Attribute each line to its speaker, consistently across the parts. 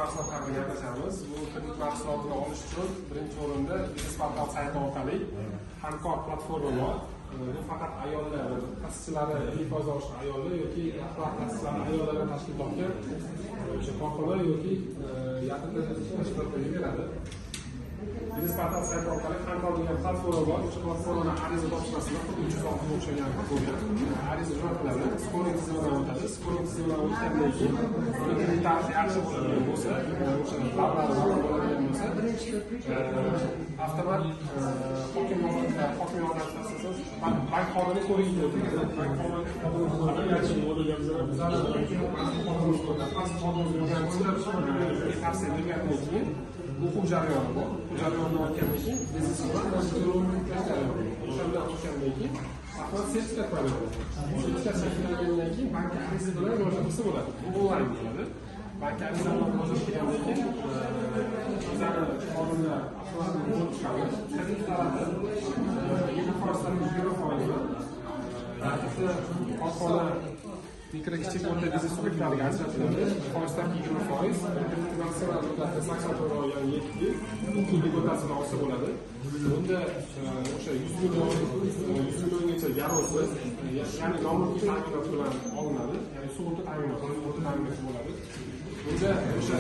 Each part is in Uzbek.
Speaker 1: mahsulot haqida gaplashamiz. Bu kredit mahsulotini olish uchun birinchi o'rinda Biznes Portal sayti orqali hamkor platforma bor. Bu faqat ayollar, ta'sischilari, ifoza olishni ayollar yoki axborot ta'sischilari ayollarga tashkil topgan o'sha korxona yoki yaqinda tashkilotlarga beradi. Biznes Portal sayti orqali hamkor degan platforma bor. O'sha platformani ariza topshirmasida 306 o'xshagan bo'lgan. Ariza jo'natiladi, skoring tizimidan o'tadi. Skoring tizimidan o'tgandan keyin kredit tarifi yaxshi bo'ladigan bo'lsa, o'sha davrlar bo'ladigan bo'lsa, avtomat hokim yordamchisi asosan bank xodimi ko'riydi. Bank xodimi o'quv jarayoni bor. Bu jarayonni o'tgandan keyin o'shandan o'tgandan keyin avtomat sertifikat beradi. Sertifikat shakllangandan keyin bank ariza bilan ro'yxatga bo'ladi. Bu onlayn bo'ladi. Bank ariza bilan ro'yxatga kelgandan keyin bizlarni xodimlar avtomatni bo'lib chiqadi. Kredit tarafi 20% korxona mikro kichik o'rta biznes subyektlariga ajratiladi. Foizlar 20%, kredit maksimal muddati 84 oy, ya'ni 7 yil, 2 yil muddatini olsa bo'ladi. Bunda o'sha 100 milliongacha garovsiz, ya'ni nomli ta'minot bilan olinadi, ya'ni sug'urta ta'minoti bo'ladi. Bunda o'sha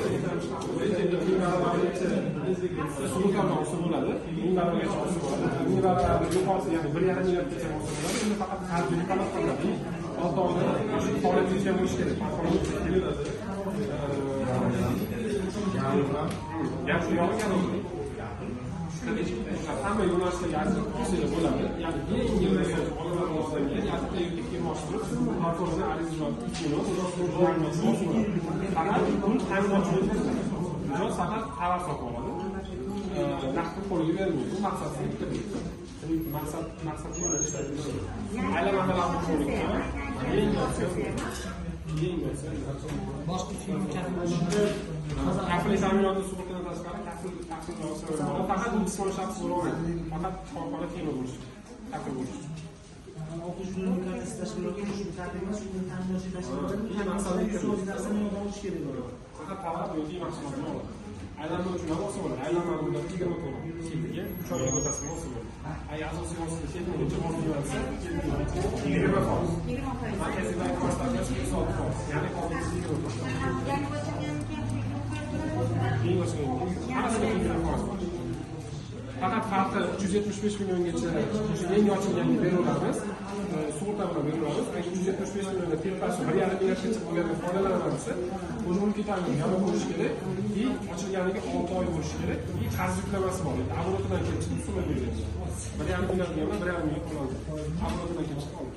Speaker 1: sug'urtani olsa bo'ladi, 1000 barobargacha olsa bo'ladi. 1000 barobar yuqorisi, ya'ni 1,5 milliongacha olsa bo'ladi. Bunda faqat qarzdorlik talab qilinadi. 6 oyda faoliyatga bo'lish kerak. Hamma yo'nalishlarga ariza bo'ladi. Ya'ni eng yengil olimlardan keyin yaxshida yoki firma ochtirib, platformada ariza jo'natib, faqat pul ta'minotchilik ijod faqat xabar sotib oladi. Naqd pul qo'lga berilmaydi. Bu maqsadsiz kredit. Maqsadli aylanmalar bo'lishi boshqa firma kafil ta'minotni sug'urtadan tashqari kafil faqat inson shaxs bo'lmaydi. Faqat korxona firma bo'lishi kafil bo'lishi.
Speaker 2: O'quv universiteti tashkilotga ushbu ta'minot ta'minotchi tashkilotlarning maqsadli narsani olish kerak bo'ladi.
Speaker 1: Faqat talab yoki mahsulotni oladi. Aylanma uchun ham olsa bo'ladi. Aylanma muddati 20 kun. Yilga 3 oyga muddatini olsa bo'ladi. Asosiy vosita ketmaydicha olsa 20%. Markaziy bank vositalari 36%. Ya'ni qoldiqsi 20%. Faqat farqi 375 milliongacha yangi ochilgan beruvlarimiz sug'urta bilan beramiz. Agar 375 millionda tepasi 1,5 milliongacha bo'lgan foydalanilsa, o'zi mulkiy ta'minot yana bo'lishi kerak, ochilganiga 6 oy bo'lishi kerak, qarz yuklamasi bor. Oborotidan kelib chiqib summa beriladi. 1,5 million deganda 1,5 million qoladi. Oborotidan kelib chiqib oladi.